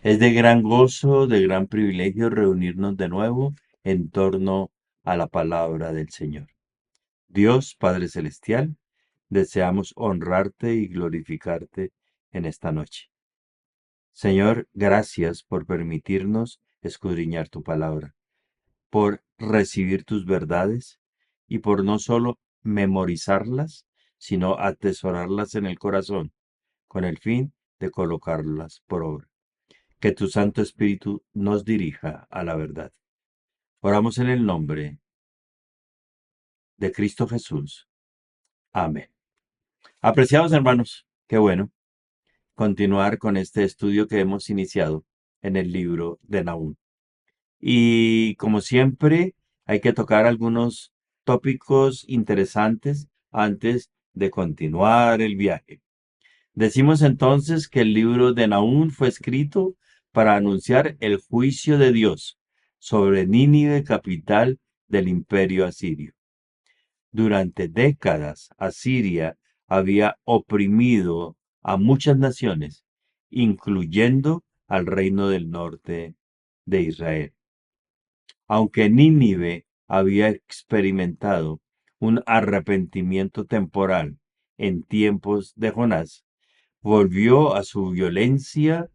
Es de gran gozo, de gran privilegio reunirnos de nuevo en torno a la palabra del Señor. Dios Padre Celestial, deseamos honrarte y glorificarte en esta noche. Señor, gracias por permitirnos escudriñar tu palabra, por recibir tus verdades y por no solo memorizarlas, sino atesorarlas en el corazón, con el fin de colocarlas por obra. Que tu Santo Espíritu nos dirija a la verdad. Oramos en el nombre de Cristo Jesús. Amén. Apreciados hermanos, qué bueno continuar con este estudio que hemos iniciado en el libro de Nahum. Y como siempre, hay que tocar algunos tópicos interesantes antes de continuar el viaje. Decimos entonces que el libro de Nahum fue escrito para anunciar el juicio de Dios sobre Nínive, capital del imperio asirio. Durante décadas, Asiria había oprimido a muchas naciones, incluyendo al reino del norte de Israel. Aunque Nínive había experimentado un arrepentimiento temporal en tiempos de Jonás, volvió a su violencia,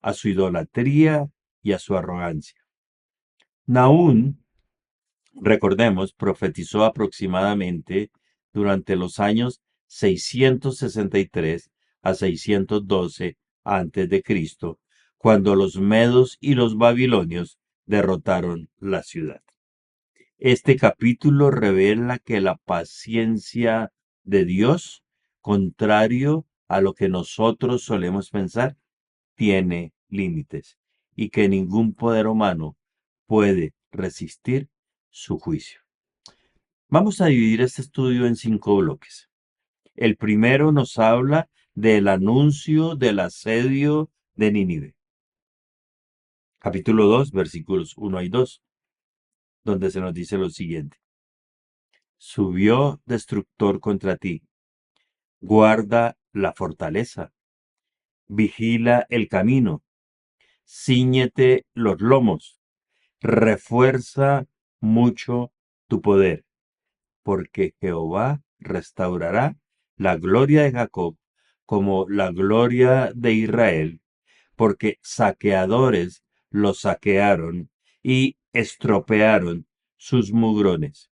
a su idolatría y a su arrogancia. Nahum, recordemos, profetizó aproximadamente durante los años 663 a 612 a.C., cuando los medos y los babilonios derrotaron la ciudad. Este capítulo revela que la paciencia de Dios, contrario a lo que nosotros solemos pensar, tiene límites y que ningún poder humano puede resistir su juicio. Vamos a dividir este estudio en 5 bloques. El primero nos habla del anuncio del asedio de Nínive. Capítulo 2, versículos 1 y 2, donde se nos dice lo siguiente. Subió destructor contra ti. Guarda la fortaleza. Vigila el camino. Cíñete los lomos. Refuerza mucho tu poder, porque Jehová restaurará la gloria de Jacob como la gloria de Israel, porque saqueadores los saquearon y estropearon sus mugrones.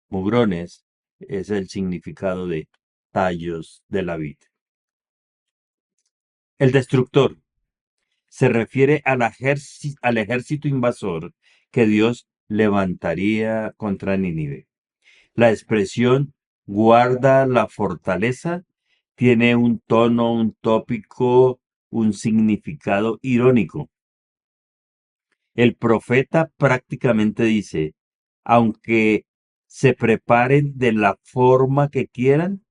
Mugrones es el significado de tallos de la vid. El destructor se refiere al ejército invasor que Dios levantaría contra Nínive. La expresión guarda la fortaleza tiene un tono, un tópico, un significado irónico. El profeta prácticamente dice, aunque se preparen de la forma que quieran,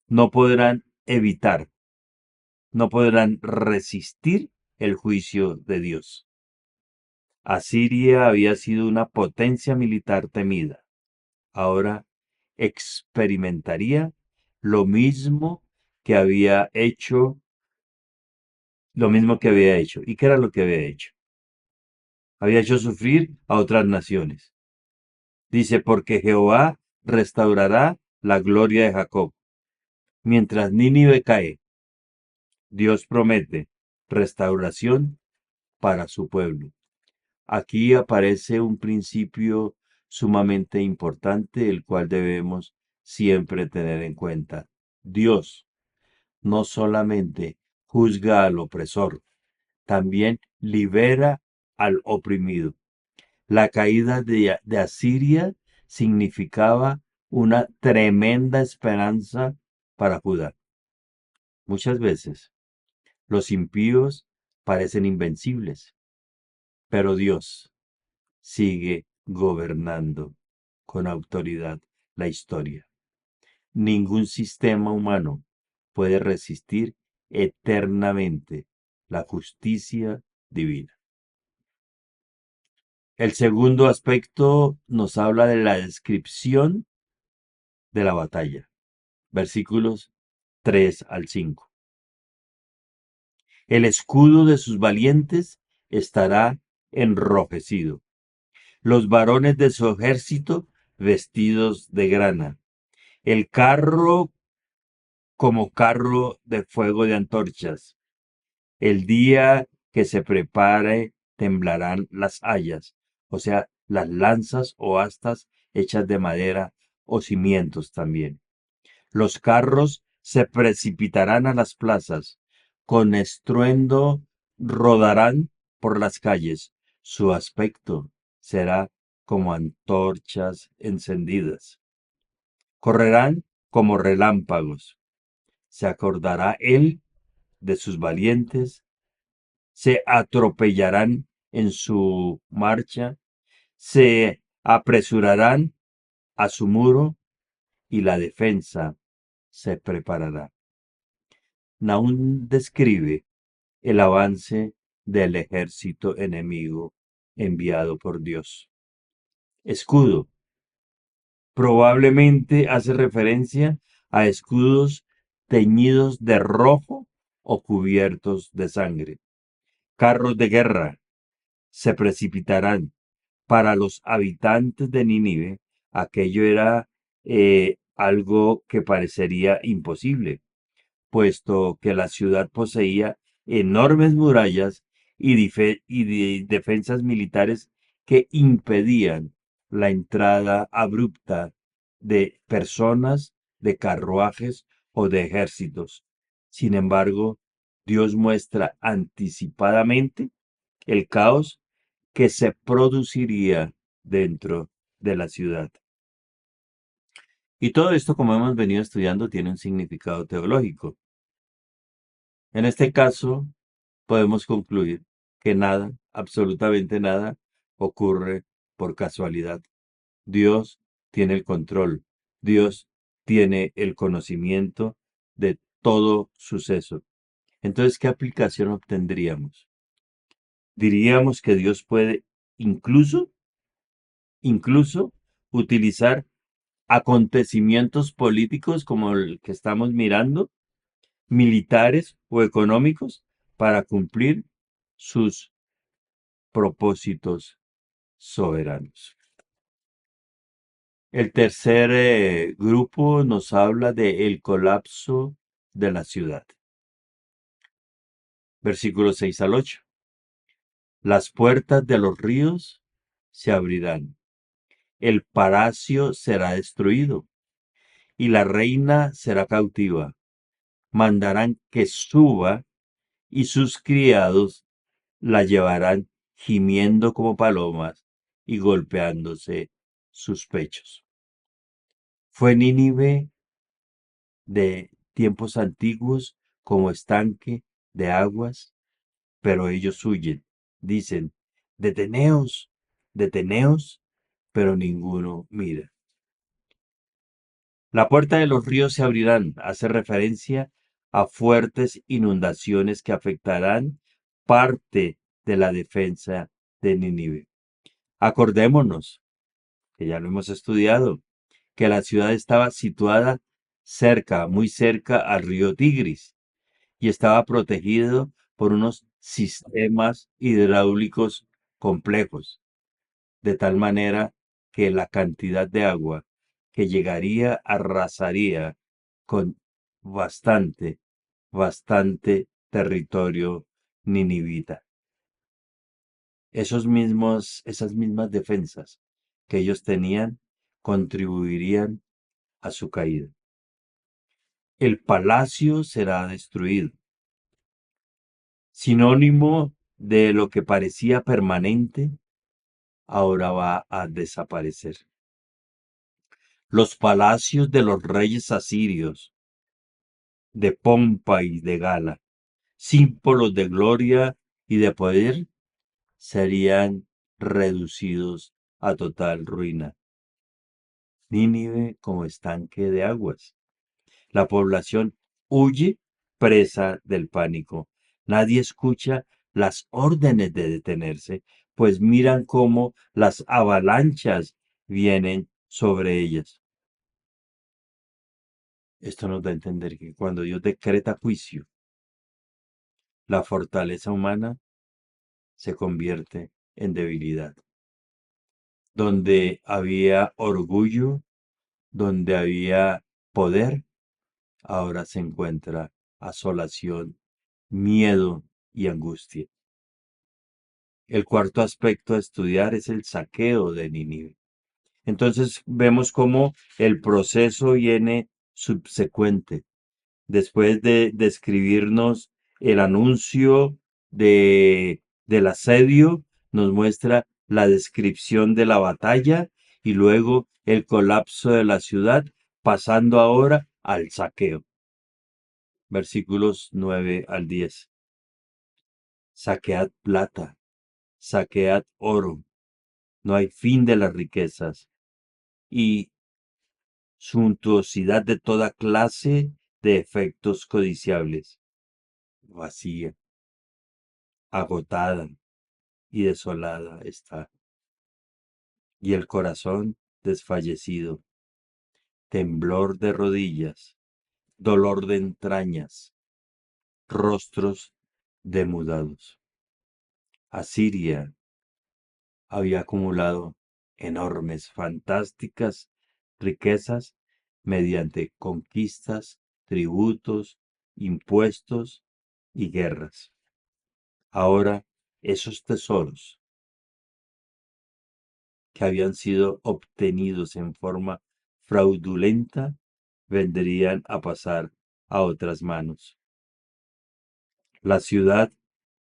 no podrán evitar, no podrán resistir el juicio de Dios. Asiria había sido una potencia militar temida. Ahora experimentaría lo mismo que había hecho, lo mismo que había hecho. ¿Y qué era lo que había hecho? Había hecho sufrir a otras naciones. Dice, porque Jehová restaurará la gloria de Jacob. Mientras Nínive cae, Dios promete restauración para su pueblo. Aquí aparece un principio sumamente importante, el cual debemos siempre tener en cuenta. Dios no solamente juzga al opresor, también libera al oprimido. La caída de Asiria significaba una tremenda esperanza para Judá. Muchas veces los impíos parecen invencibles, pero Dios sigue gobernando con autoridad la historia. Ningún sistema humano puede resistir eternamente la justicia divina. El segundo aspecto nos habla de la descripción de la batalla, versículos 3 al 5. El escudo de sus valientes estará enrojecido. Los varones de su ejército vestidos de grana. El carro como carro de fuego de antorchas. El día que se prepare temblarán las hayas, o sea, las lanzas o astas hechas de madera o cimientos también. Los carros se precipitarán a las plazas, con estruendo rodarán por las calles. Su aspecto será como antorchas encendidas. Correrán como relámpagos. Se acordará él de sus valientes, se atropellarán en su marcha, se apresurarán a su muro y la defensa se preparará. Nahum describe el avance del ejército enemigo enviado por Dios. Escudo. Probablemente hace referencia a escudos teñidos de rojo o cubiertos de sangre. Carros de guerra se precipitarán. Para los habitantes de Nínive, aquello era algo que parecería imposible, puesto que la ciudad poseía enormes murallas y defensas militares que impedían la entrada abrupta de personas, de carruajes o de ejércitos. Sin embargo, Dios muestra anticipadamente el caos que se produciría dentro de la ciudad. Y todo esto, como hemos venido estudiando, tiene un significado teológico. En este caso, podemos concluir que nada, absolutamente nada, ocurre por casualidad. Dios tiene el control. Dios tiene el conocimiento de todo suceso. Entonces, ¿qué aplicación obtendríamos? Diríamos que Dios puede incluso, incluso utilizar acontecimientos políticos como el que estamos mirando, militares o económicos, para cumplir sus propósitos soberanos. El tercer grupo nos habla de el colapso de la ciudad. Versículos 6 al 8. Las puertas de los ríos se abrirán, el palacio será destruido y la reina será cautiva. Mandarán que suba y sus criados la llevarán gimiendo como palomas y golpeándose sus pechos. Fue Nínive de tiempos antiguos como estanque de aguas, pero ellos huyen. Dicen, deteneos, deteneos, pero ninguno mira. La puerta de los ríos se abrirán, hace referencia a fuertes inundaciones que afectarán parte de la defensa de Nínive. Acordémonos, que ya lo hemos estudiado, que la ciudad estaba situada cerca, muy cerca al río Tigris y estaba protegido por unos sistemas hidráulicos complejos, de tal manera que la cantidad de agua que llegaría arrasaría con bastante, bastante territorio ninivita. Esas mismas defensas que ellos tenían contribuirían a su caída. El palacio será destruido, sinónimo de lo que parecía permanente, ahora va a desaparecer. Los palacios de los reyes asirios, de pompa y de gala, símbolos de gloria y de poder, serían reducidos a total ruina. Nínive como estanque de aguas. La población huye presa del pánico. Nadie escucha las órdenes de detenerse, pues miran cómo las avalanchas vienen sobre ellas. Esto nos da a entender que cuando Dios decreta juicio, La fortaleza humana se convierte en debilidad. Donde había orgullo, donde había poder, ahora se encuentra asolación, miedo y angustia. El cuarto aspecto a estudiar es el saqueo de Nínive. Entonces vemos cómo el proceso viene subsecuente. Después de describirnos el anuncio del asedio, nos muestra la descripción de la batalla y luego el colapso de la ciudad, pasando ahora al saqueo. Versículos 9 al 10. Saquead plata, saquead oro, no hay fin de las riquezas y suntuosidad de toda clase de efectos codiciables. Vacía, agotada y desolada está, y el corazón desfallecido, temblor de rodillas, dolor de entrañas, rostros demudados. Asiria había acumulado enormes, fantásticas riquezas mediante conquistas, tributos, impuestos y guerras. Ahora, esos tesoros que habían sido obtenidos en forma fraudulenta vendrían a pasar a otras manos. La ciudad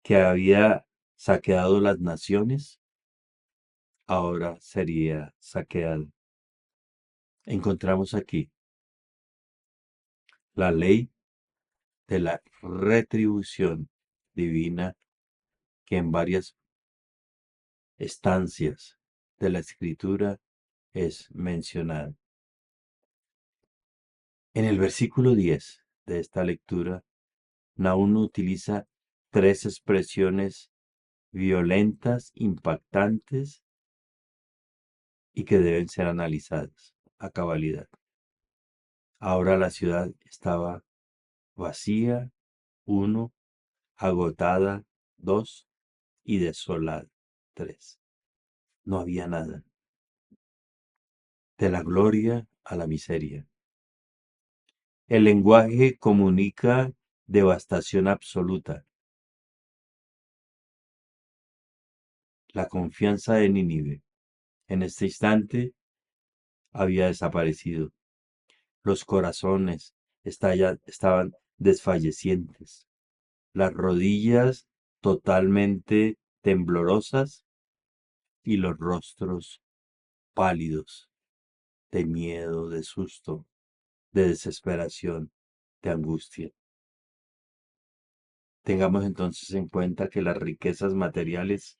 que había saqueado las naciones ahora sería saqueada. Encontramos aquí la ley de la retribución divina que en varias estancias de la escritura es mencionada. En el versículo 10 de esta lectura, Nahum utiliza tres expresiones violentas, impactantes y que deben ser analizadas a cabalidad. Ahora la ciudad estaba vacía, uno, agotada, dos, y desolada, tres. No había nada. De la gloria a la miseria. El lenguaje comunica devastación absoluta. La confianza de Nínive en este instante había desaparecido. Los corazones estaban desfallecientes, las rodillas totalmente temblorosas y los rostros pálidos de miedo, de susto, de desesperación, de angustia. Tengamos entonces en cuenta que las riquezas materiales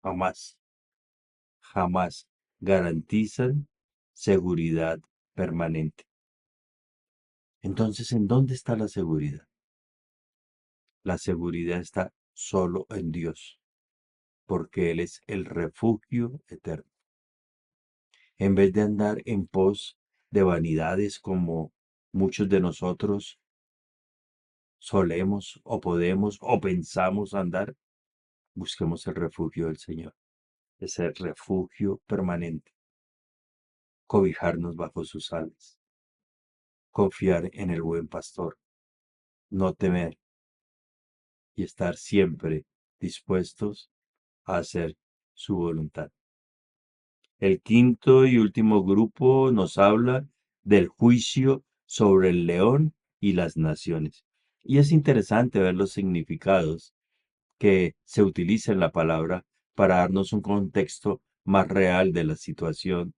jamás, jamás garantizan seguridad permanente. Entonces, ¿en dónde está la seguridad? La seguridad está solo en Dios, porque Él es el refugio eterno. En vez de andar en pos de vanidades como muchos de nosotros solemos o podemos o pensamos andar, busquemos el refugio del Señor, ese refugio permanente, cobijarnos bajo sus alas, confiar en el buen pastor, no temer y estar siempre dispuestos a hacer su voluntad. El quinto y último grupo nos habla del juicio sobre el león y las naciones. Y es interesante ver los significados que se utiliza en la palabra para darnos un contexto más real de la situación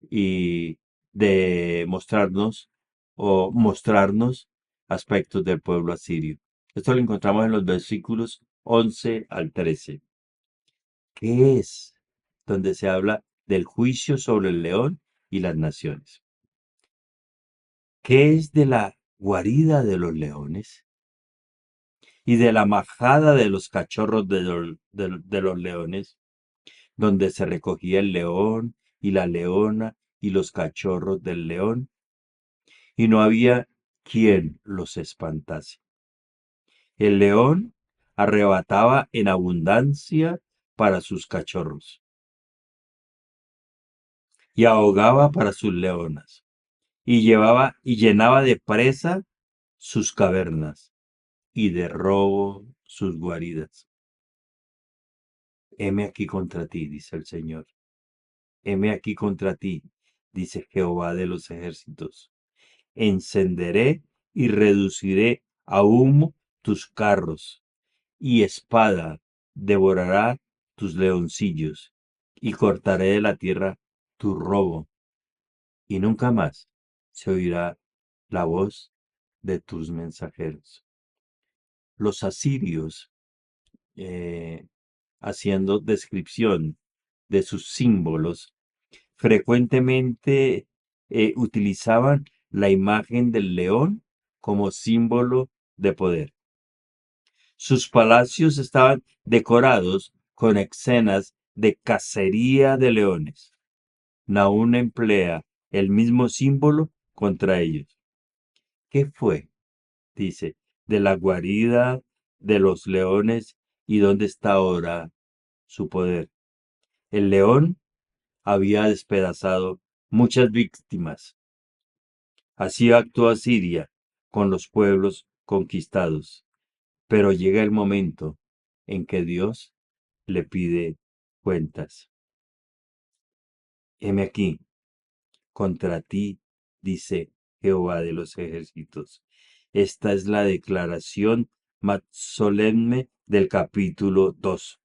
y de mostrarnos aspectos del pueblo asirio. Esto lo encontramos en los versículos 11 al 13. ¿Qué es? Donde se habla del juicio sobre el león y las naciones. ¿Qué es de la guarida de los leones y de la majada de los cachorros de los leones, donde se recogía el león y la leona y los cachorros del león, y no había quien los espantase? El león arrebataba en abundancia para sus cachorros y ahogaba para sus leonas y llevaba y llenaba de presa sus cavernas y de robo sus guaridas. Heme aquí contra ti, dice el Señor. Heme aquí contra ti, dice Jehová de los ejércitos. Encenderé y reduciré a humo tus carros, y espada devorará tus leoncillos, y cortaré de la tierra tu robo, y nunca más se oirá la voz de tus mensajeros. Los asirios, eh, haciendo descripción de sus símbolos, frecuentemente utilizaban la imagen del león como símbolo de poder. Sus palacios estaban decorados con escenas de cacería de leones. Nahum emplea el mismo símbolo contra ellos. ¿Qué fue? Dice, de la guarida de los leones y dónde está ahora su poder. El león había despedazado muchas víctimas. Así actuó Asiria con los pueblos conquistados. Pero llega el momento en que Dios le pide cuentas. Heme aquí, contra ti, dice Jehová de los ejércitos. Esta es la declaración más solemne del capítulo 2.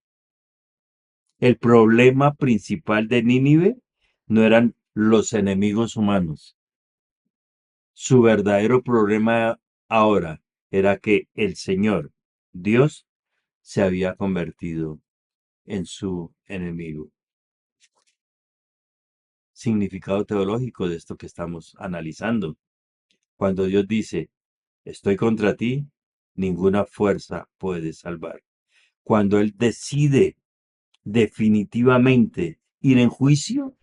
El problema principal de Nínive no eran los enemigos humanos. Su verdadero problema ahora era que el Señor, Dios, se había convertido en su enemigo. Significado teológico de esto que estamos analizando. Cuando Dios dice, estoy contra ti, ninguna fuerza puede salvar. Cuando Él decide definitivamente ir en juicio,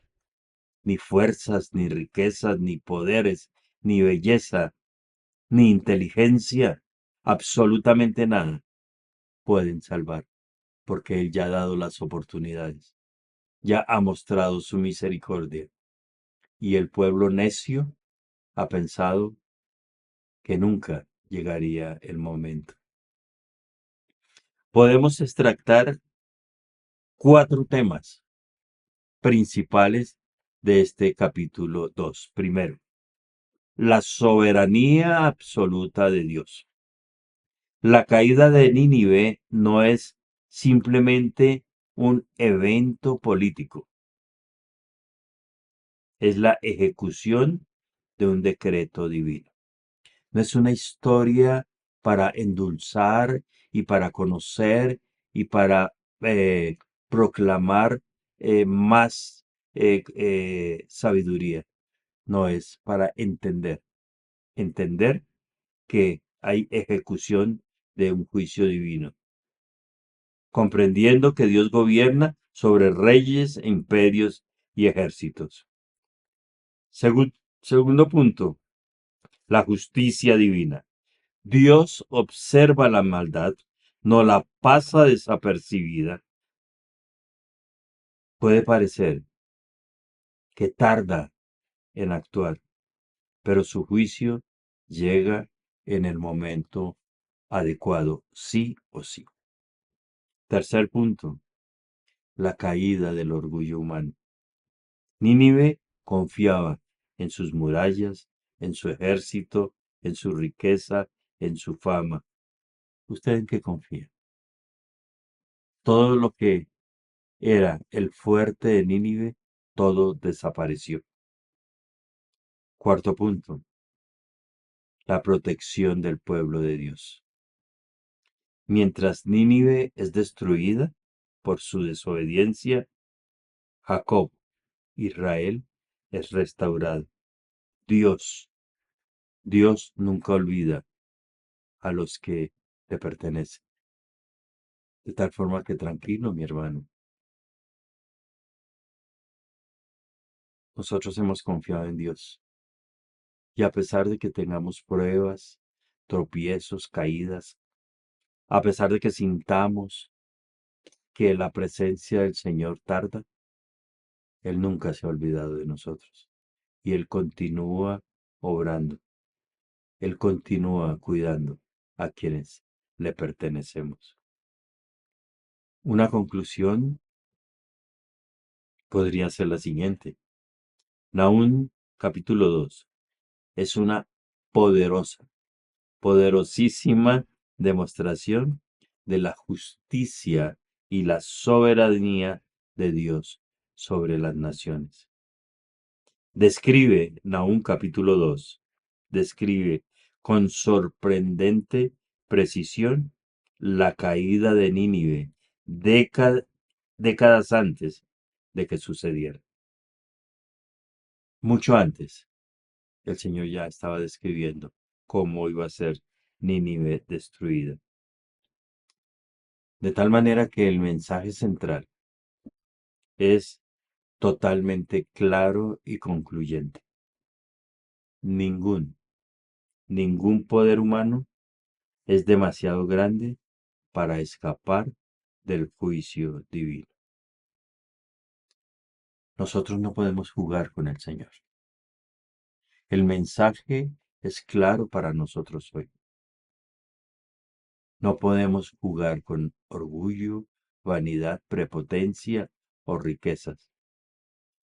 ni fuerzas, ni riquezas, ni poderes, ni belleza, ni inteligencia, absolutamente nada pueden salvar, porque Él ya ha dado las oportunidades, ya ha mostrado su misericordia, y el pueblo necio ha pensado que nunca llegaría el momento. Podemos extractar 4 temas principales de este capítulo 2. Primero, la soberanía absoluta de Dios. La caída de Nínive no es simplemente un evento político, es la ejecución de un decreto divino. No es una historia para endulzar y para conocer y para eh, proclamar más sabiduría. No es para entender. Entender que hay ejecución de un juicio divino. Comprendiendo que Dios gobierna sobre reyes, imperios y ejércitos. Segundo punto, la justicia divina. Dios observa la maldad, no la pasa desapercibida. Puede parecer que tarda en actuar, pero su juicio llega en el momento adecuado, sí o sí. Tercer punto, la caída del orgullo humano. Nínive confiaba en sus murallas, en su ejército, en su riqueza, en su fama. ¿Usted en qué confía? Todo lo que era el fuerte de Nínive, todo desapareció. Cuarto punto, la protección del pueblo de Dios. Mientras Nínive es destruida por su desobediencia, Jacob, Israel, es restaurado. Dios, Dios nunca olvida a los que le pertenecen. De tal forma que tranquilo, mi hermano. Nosotros hemos confiado en Dios. Y a pesar de que tengamos pruebas, tropiezos, caídas, A pesar de que sintamos que la presencia del Señor tarda, Él nunca se ha olvidado de nosotros y Él continúa obrando, Él continúa cuidando a quienes le pertenecemos. Una conclusión podría ser la siguiente. Nahum capítulo 2 es una poderosa, poderosísima demostración de la justicia y la soberanía de Dios sobre las naciones. Describe, Nahum capítulo 2, describe con sorprendente precisión la caída de Nínive décadas antes de que sucediera. Mucho antes, el Señor ya estaba describiendo cómo iba a ser Nínive destruida. De tal manera que el mensaje central es totalmente claro y concluyente. Ningún, ningún poder humano es demasiado grande para escapar del juicio divino. Nosotros no podemos jugar con el Señor. El mensaje es claro para nosotros hoy. No podemos jugar con orgullo, vanidad, prepotencia o riquezas.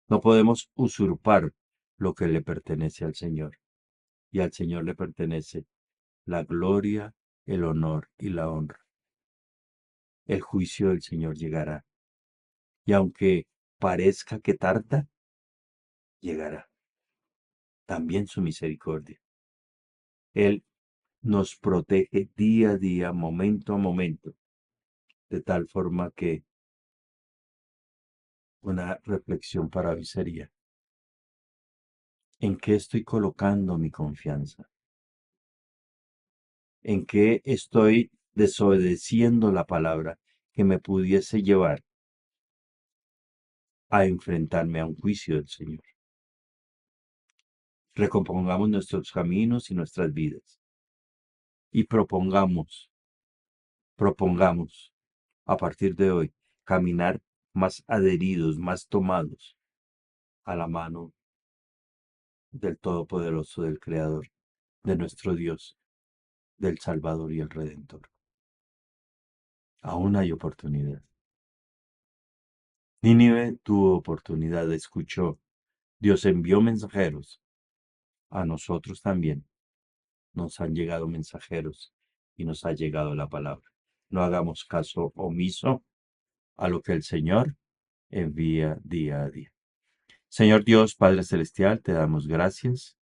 No podemos usurpar lo que le pertenece al Señor. Y al Señor le pertenece la gloria, el honor y la honra. El juicio del Señor llegará. Y aunque parezca que tarda, llegará. También su misericordia. Él nos protege día a día, momento a momento, de tal forma que una reflexión para hoy sería, ¿en qué estoy colocando mi confianza? ¿En qué estoy desobedeciendo la palabra que me pudiese llevar a enfrentarme a un juicio del Señor? Recompongamos nuestros caminos y nuestras vidas y propongamos a partir de hoy caminar más adheridos, más tomados a la mano del Todopoderoso, del Creador, de nuestro Dios, del Salvador y el Redentor. Aún hay oportunidad. Nínive tuvo oportunidad, escuchó. Dios envió mensajeros. A nosotros también nos han llegado mensajeros y nos ha llegado la palabra. No hagamos caso omiso a lo que el Señor envía día a día. Señor Dios, Padre Celestial, te damos gracias.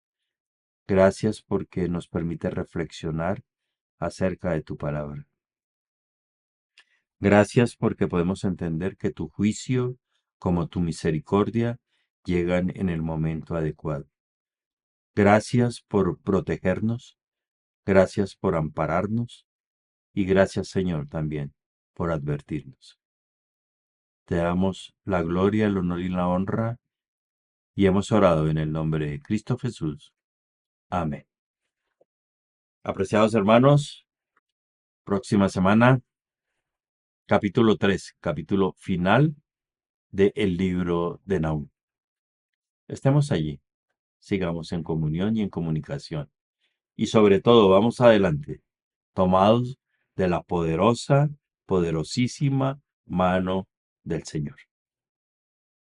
Gracias porque nos permite reflexionar acerca de tu palabra. Gracias porque podemos entender que tu juicio, como tu misericordia, llegan en el momento adecuado. Gracias por protegernos, gracias por ampararnos y gracias, Señor, también por advertirnos. Te damos la gloria, el honor y la honra y hemos orado en el nombre de Cristo Jesús. Amén. Apreciados hermanos, próxima semana, capítulo 3, capítulo final del libro de Nahum. Estemos allí, sigamos en comunión y en comunicación. Y sobre todo, vamos adelante, tomados de la poderosa, poderosísima mano del Señor.